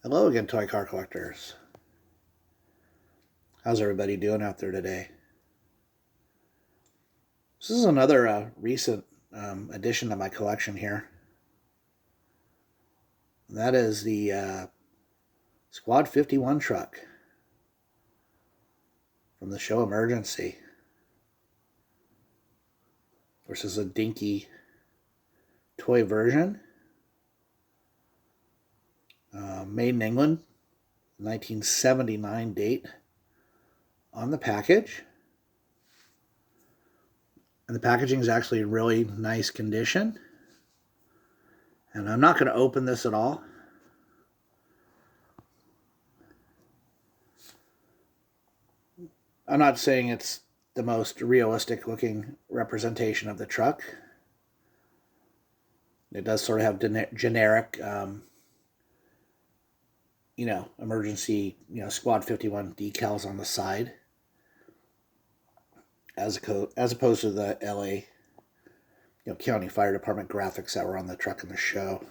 Hello again, toy car collectors. How's everybody doing out there today? This is another recent addition to my collection here. And that is the Squad 51 truck from the show Emergency. Of course, this is a Dinky toy version. Made in England, 1979 date on the package. And the packaging is actually in really nice condition. And I'm not going to open this at all. I'm not saying it's the most realistic looking representation of the truck. It does sort of have generic, emergency, Squad 51 decals on the side, as opposed to the LA, County Fire Department graphics that were on the truck in the show.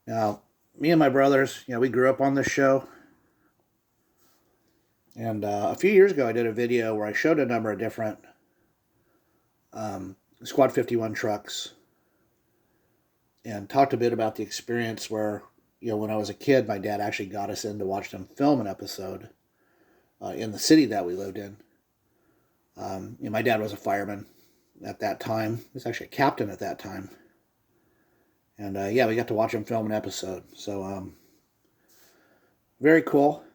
Now, me and my brothers, we grew up on this show. And a few years ago, I did a video where I showed a number of different Squad 51 trucks and talked a bit about the experience where, when I was a kid, my dad actually got us in to watch them film an episode in the city that we lived in. My dad was a fireman at that time. He was actually a captain at that time. And we got to watch him film an episode. So, very cool.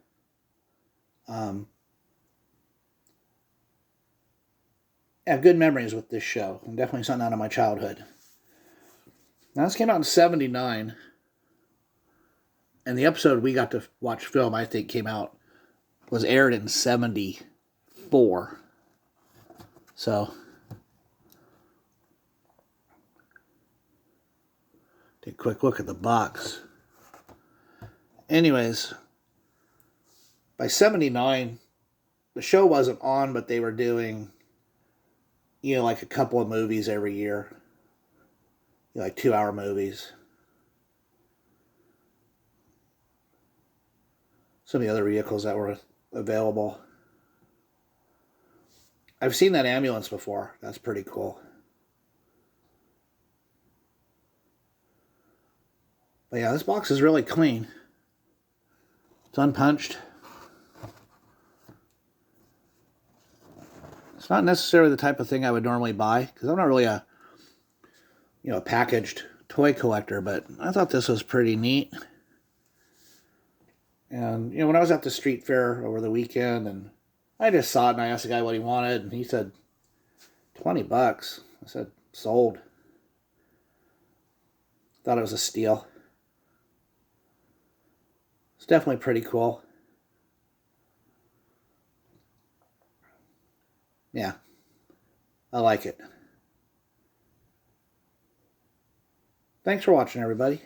I have good memories with this show. And definitely something out of my childhood. Now, this came out in 79. And the episode we got to watch film, I think, was aired in 74. So, take a quick look at the box. Anyways, by 79, the show wasn't on, but they were doing, like a couple of movies every year. Like 2-hour movies. Some of the other vehicles that were available. I've seen that ambulance before. That's pretty cool. But yeah, this box is really clean. It's unpunched. It's not necessarily the type of thing I would normally buy, because I'm not really a packaged toy collector, but I thought this was pretty neat. And, when I was at the street fair over the weekend, and I just saw it, and I asked the guy what he wanted, and he said, $20. I said, sold. Thought it was a steal. It's definitely pretty cool. Yeah, I like it. Thanks for watching, everybody.